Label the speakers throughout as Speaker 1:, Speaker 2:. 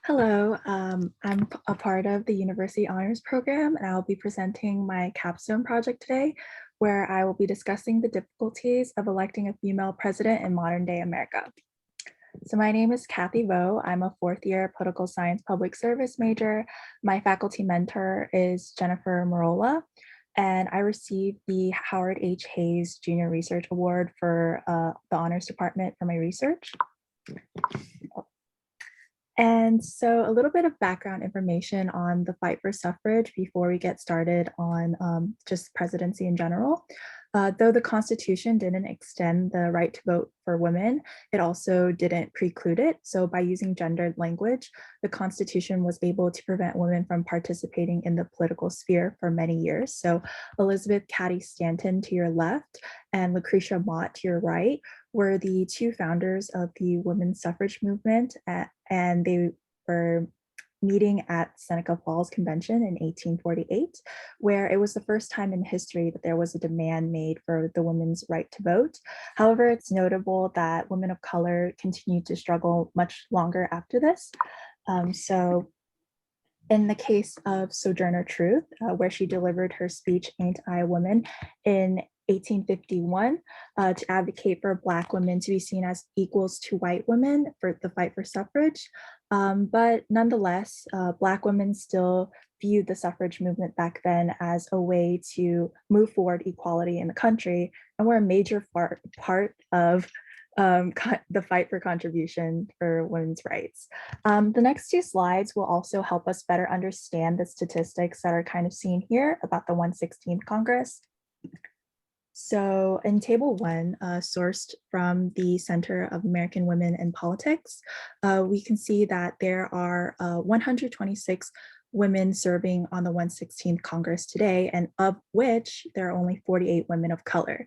Speaker 1: Hello, I'm a part of the University Honors Program, and I'll be presenting my capstone project today, where I will be discussing the difficulties of electing a female president in modern day America. So my name is Cathy Vo. I'm a fourth year political science public service major. My faculty mentor is Jennifer Marola, and I received the Howard H. Hayes Junior Research Award for the Honors Department for my research. And so a little bit of background information on the fight for suffrage before we get started on just presidency in general. Though the Constitution didn't extend the right to vote for women, it also didn't preclude it. So by using gendered language, the Constitution was able to prevent women from participating in the political sphere for many years. So Elizabeth Cady Stanton to your left and Lucretia Mott to your right were the two founders of the women's suffrage movement, and they were meeting at Seneca Falls Convention in 1848, where it was the first time in history that there was a demand made for the women's right to vote. However, it's notable that women of color continued to struggle much longer after this. So in the case of Sojourner Truth, where she delivered her speech, Ain't I a Woman, in 1851, to advocate for Black women to be seen as equals to white women for the fight for suffrage. But nonetheless, Black women still viewed the suffrage movement back then as a way to move forward equality in the country, and were a major part of the fight for contribution for women's rights. The next two slides will also help us better understand the statistics that are kind of seen here about the 116th Congress. So in table one, sourced from the Center of American Women in Politics, we can see that there are 126 women serving on the 116th Congress today, and of which there are only 48 women of color.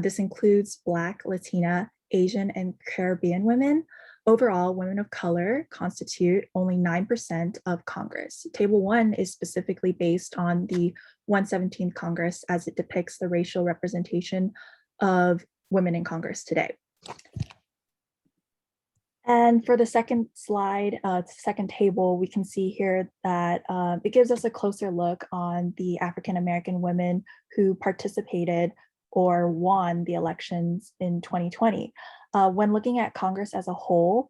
Speaker 1: This includes Black, Latina, Asian, and Caribbean women. Overall, women of color constitute only 9% of Congress. Table one is specifically based on the 117th Congress as it depicts the racial representation of women in Congress today. And for the second slide, second table, we can see here that it gives us a closer look on the African-American women who participated or won the elections in 2020. When looking at Congress as a whole,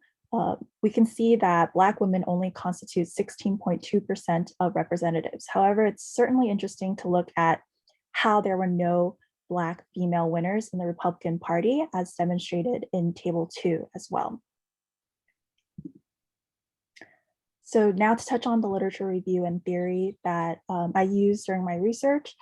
Speaker 1: we can see that Black women only constitute 16.2% of representatives. However, it's certainly interesting to look at how there were no Black female winners in the Republican Party, as demonstrated in table two as well. So now to touch on the literature review and theory that I used during my research.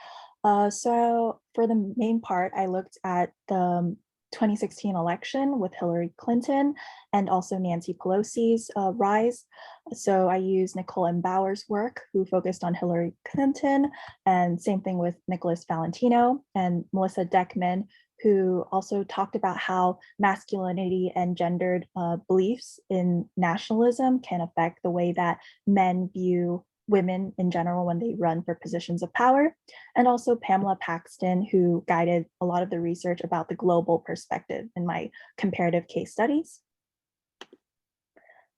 Speaker 1: So for the main part, I looked at the 2016 election with Hillary Clinton and also Nancy Pelosi's rise. So I used Nicole M. Bauer's work, who focused on Hillary Clinton, and same thing with Nicholas Valentino and Melissa Deckman, who also talked about how masculinity and gendered beliefs in nationalism can affect the way that men view women in general when they run for positions of power, and also Pamela Paxton, who guided a lot of the research about the global perspective in my comparative case studies.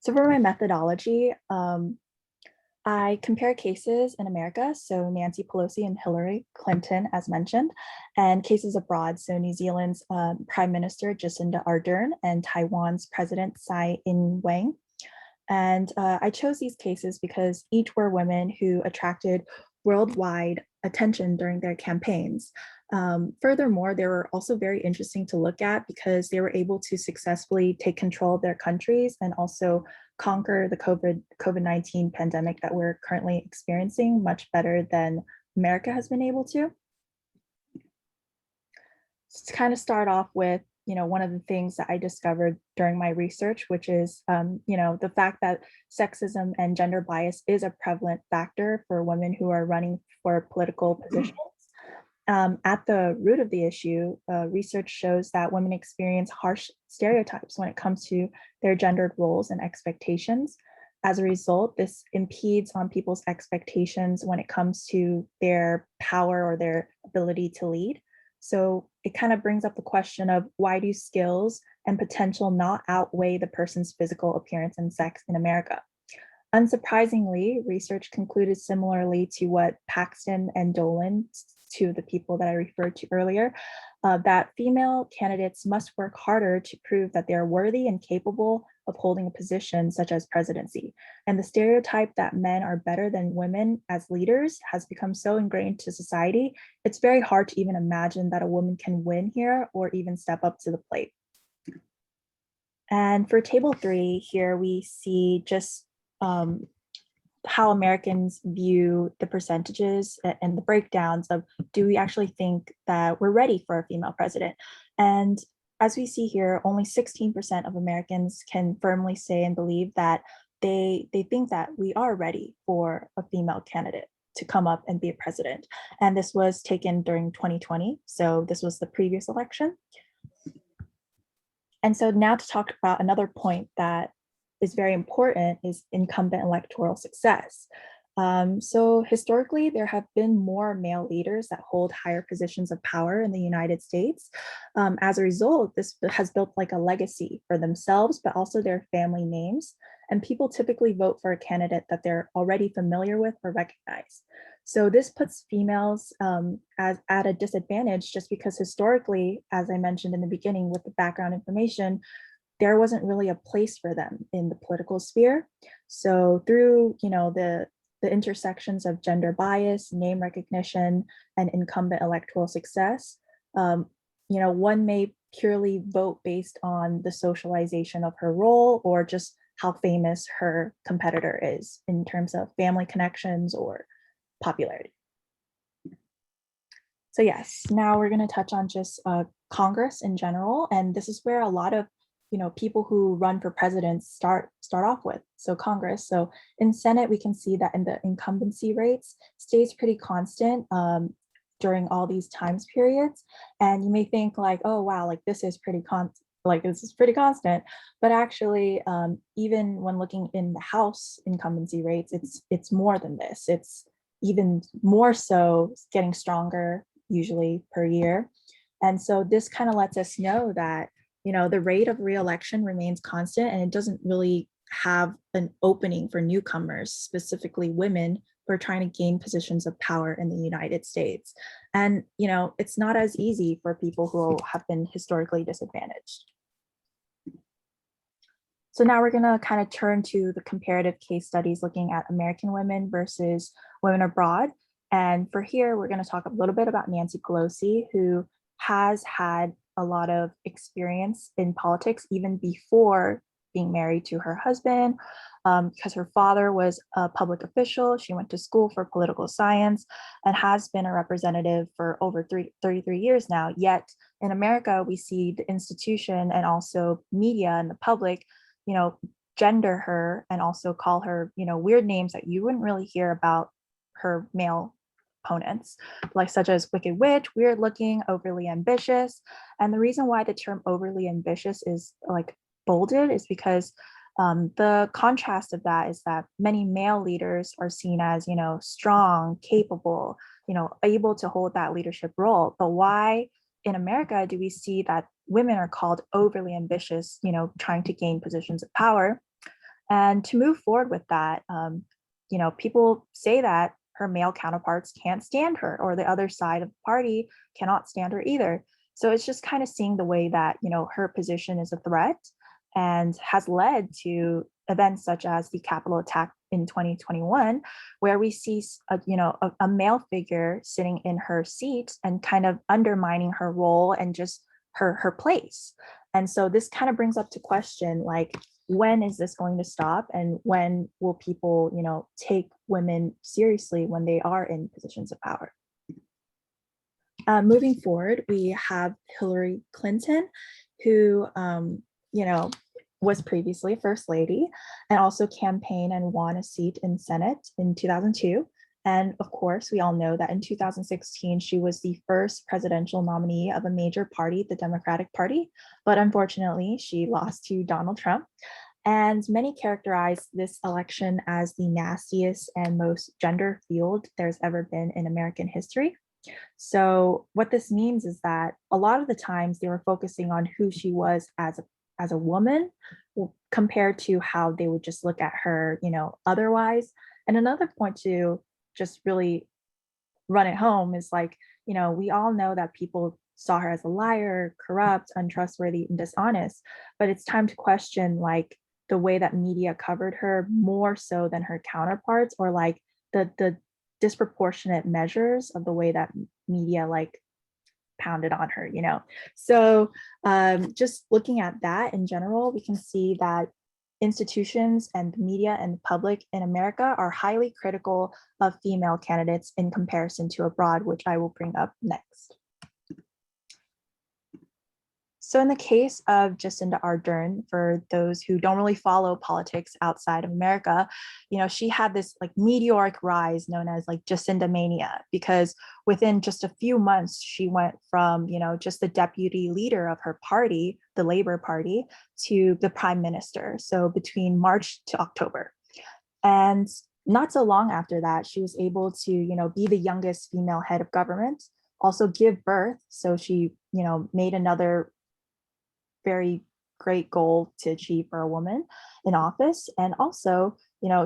Speaker 1: So for my methodology, I compare cases in America, so Nancy Pelosi and Hillary Clinton, as mentioned, and cases abroad, so New Zealand's Prime Minister Jacinda Ardern and Taiwan's President Tsai Ing-wen. And I chose these cases because each were women who attracted worldwide attention during their campaigns. Furthermore, they were also very interesting to look at because they were able to successfully take control of their countries and also conquer the COVID-19 pandemic that we're currently experiencing much better than America has been able to. So to kind of start off with, one of the things that I discovered during my research, which is, the fact that sexism and gender bias is a prevalent factor for women who are running for political positions. At the root of the issue, research shows that women experience harsh stereotypes when it comes to their gendered roles and expectations. As a result, this impedes on people's expectations when it comes to their power or their ability to lead. So it kind of brings up the question of, why do skills and potential not outweigh the person's physical appearance and sex in America? Unsurprisingly, research concluded similarly to what Paxton and Dolan, to the people that I referred to earlier, that female candidates must work harder to prove that they are worthy and capable of holding a position such as presidency. And the stereotype that men are better than women as leaders has become so ingrained to society, it's very hard to even imagine that a woman can win here or even step up to the plate. And for table 3, here we see just how Americans view the percentages and the breakdowns of, do we actually think that we're ready for a female president? And as we see here, only 16% of Americans can firmly say and believe that they think that we are ready for a female candidate to come up and be a president. And this was taken during 2020. So this was the previous election. And so now to talk about another point that is very important is incumbent electoral success. So historically, there have been more male leaders that hold higher positions of power in the United States. As a result, this has built like a legacy for themselves, but also their family names. And people typically vote for a candidate that they're already familiar with or recognize. So this puts females at a disadvantage just because historically, as I mentioned in the beginning with the background information, there wasn't really a place for them in the political sphere. So through, the intersections of gender bias, name recognition, and incumbent electoral success, one may purely vote based on the socialization of her role or just how famous her competitor is in terms of family connections or popularity. So yes, now we're going to touch on just Congress in general, and this is where a lot of people who run for president start off with. So Congress. So in Senate, we can see that in the incumbency rates stays pretty constant during all these times periods. And you may think like, oh wow, like this is pretty constant. But actually, even when looking in the House incumbency rates, it's more than this. It's even more so, getting stronger usually per year. And so this kind of lets us know that the rate of re-election remains constant, and it doesn't really have an opening for newcomers, specifically women who are trying to gain positions of power in the United States. And it's not as easy for people who have been historically disadvantaged. So now we're going to kind of turn to the comparative case studies looking at American women versus women abroad. And for here, we're going to talk a little bit about Nancy Pelosi, who has had a lot of experience in politics even before being married to her husband, because her father was a public official. She went to school for political science and has been a representative for over 33 years now. Yet in America, we see the institution and also media and the public, gender her and also call her, weird names that you wouldn't really hear about her male opponents, like such as wicked witch, weird looking, overly ambitious. And the reason why the term overly ambitious is like bolded is because the contrast of that is that many male leaders are seen as, strong, capable, able to hold that leadership role. But why in America do we see that women are called overly ambitious, trying to gain positions of power? And to move forward with that, people say that her male counterparts can't stand her, or the other side of the party cannot stand her either. So it's just kind of seeing the way that, her position is a threat and has led to events such as the Capitol attack in 2021, where we see a male figure sitting in her seat and kind of undermining her role and just her place. And so this kind of brings up to question, like, when is this going to stop, and when will people take women seriously when they are in positions of power? Moving forward, we have Hillary Clinton, who was previously a first lady and also campaigned and won a seat in Senate in 2002. And of course, we all know that in 2016, she was the first presidential nominee of a major party, the Democratic Party. But unfortunately, she lost to Donald Trump. And many characterize this election as the nastiest and most gender-fueled there's ever been in American history. So what this means is that a lot of the times they were focusing on who she was as a woman, compared to how they would just look at her, otherwise. And another point to just really run it home is like, we all know that people saw her as a liar, corrupt, untrustworthy, and dishonest, but it's time to question like the way that media covered her more so than her counterparts, or like the disproportionate measures of the way that media like pounded on her, So just looking at that in general, we can see that institutions and the media and the public in America are highly critical of female candidates in comparison to abroad, which I will bring up next. So in the case of Jacinda Ardern, for those who don't really follow politics outside of America, she had this like meteoric rise known as like Jacinda mania, because within just a few months, she went from, just the deputy leader of her party, the Labour Party, to the prime minister. So between March to October. And not so long after that, she was able to, be the youngest female head of government, also give birth. So she, made another very great goal to achieve for a woman in office. And also,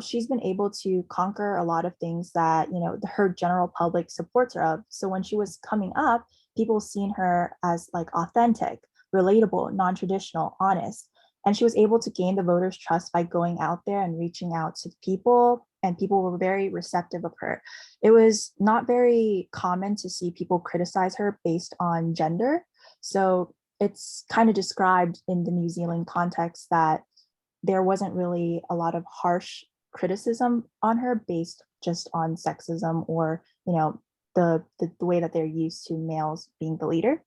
Speaker 1: she's been able to conquer a lot of things that, her general public supports her of. So when she was coming up, people seen her as like authentic, relatable, non-traditional, honest. And she was able to gain the voters' trust by going out there and reaching out to people, and people were very receptive of her. It was not very common to see people criticize her based on gender. So it's kind of described in the New Zealand context that there wasn't really a lot of harsh criticism on her based just on sexism or, the way that they're used to males being the leader.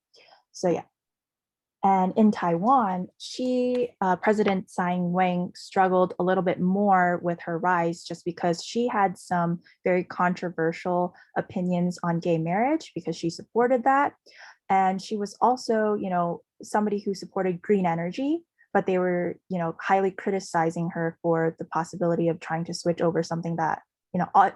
Speaker 1: So yeah. And in Taiwan, President Tsai Ing-wen struggled a little bit more with her rise just because she had some very controversial opinions on gay marriage because she supported that. And she was also, somebody who supported green energy, but they were, highly criticizing her for the possibility of trying to switch over something that,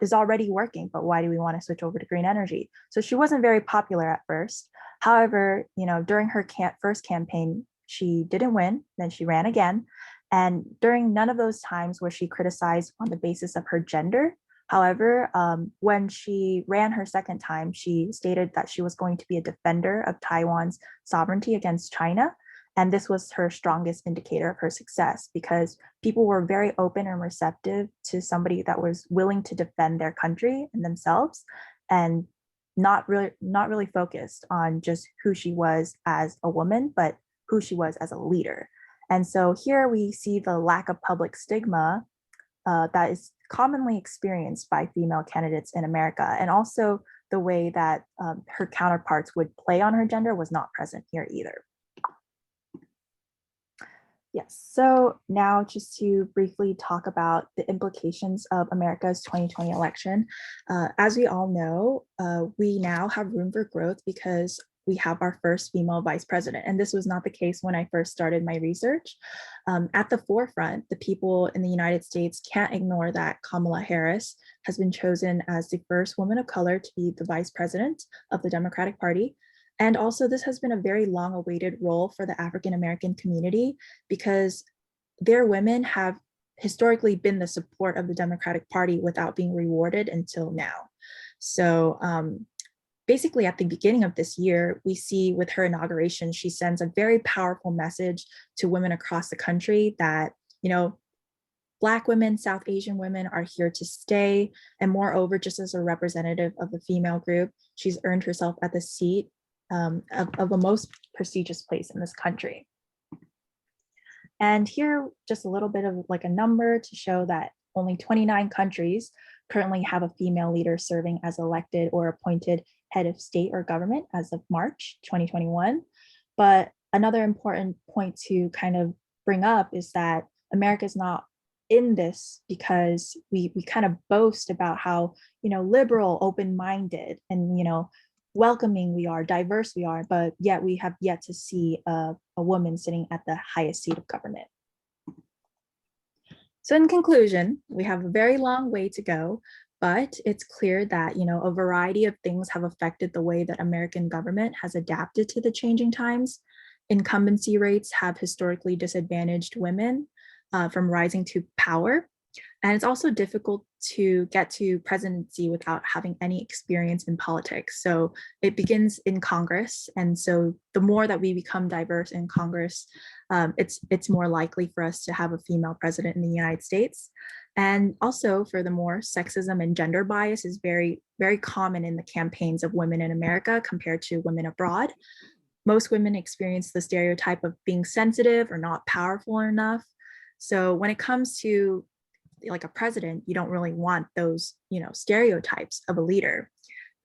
Speaker 1: is already working, but why do we want to switch over to green energy? So she wasn't very popular at first. However, during her first campaign, she didn't win, then she ran again. And during none of those times was she criticized on the basis of her gender. However, when she ran her second time, she stated that she was going to be a defender of Taiwan's sovereignty against China. And this was her strongest indicator of her success because people were very open and receptive to somebody that was willing to defend their country and themselves, and not really focused on just who she was as a woman, but who she was as a leader. And so here we see the lack of public stigma that is commonly experienced by female candidates in America. And also the way that her counterparts would play on her gender was not present here either. Yes, so now just to briefly talk about the implications of America's 2020 election. As we all know, we now have room for growth because we have our first female vice president. And this was not the case when I first started my research. At the forefront, the people in the United States can't ignore that Kamala Harris has been chosen as the first woman of color to be the vice president of the Democratic Party. And also, this has been a very long awaited role for the African American community because their women have historically been the support of the Democratic Party without being rewarded until now. So basically at the beginning of this year, we see with her inauguration, she sends a very powerful message to women across the country that, Black women, South Asian women are here to stay. And moreover, just as a representative of the female group, she's earned herself at the seat of the most prestigious place in this country. And here, just a little bit of like a number to show that only 29 countries currently have a female leader serving as elected or appointed head of state or government as of March 2021. But another important point to kind of bring up is that America is not in this because we kind of boast about how, liberal, open-minded, and, welcoming we are, diverse we are, but yet we have yet to see a woman sitting at the highest seat of government. So in conclusion, we have a very long way to go, but it's clear that, a variety of things have affected the way that American government has adapted to the changing times. Incumbency rates have historically disadvantaged women. from rising to power. And it's also difficult to get to presidency without having any experience in politics. So it begins in Congress. And so the more that we become diverse in Congress, it's more likely for us to have a female president in the United States. And also, furthermore, sexism and gender bias is very, very common in the campaigns of women in America compared to women abroad. Most women experience the stereotype of being sensitive or not powerful enough. So when it comes to like a president, you don't really want those, stereotypes of a leader.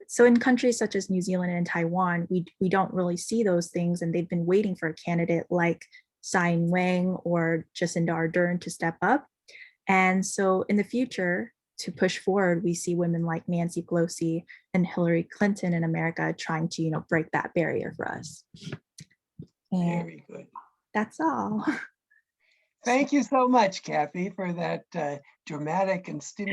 Speaker 1: So in countries such as New Zealand and Taiwan, we don't really see those things, and they've been waiting for a candidate like Tsai Ing-wen or Jacinda Ardern to step up. And so in the future, to push forward, we see women like Nancy Pelosi and Hillary Clinton in America trying to, break that barrier for us. And
Speaker 2: very good.
Speaker 1: That's all.
Speaker 2: Thank you so much, Cathy, for that dramatic and stimulating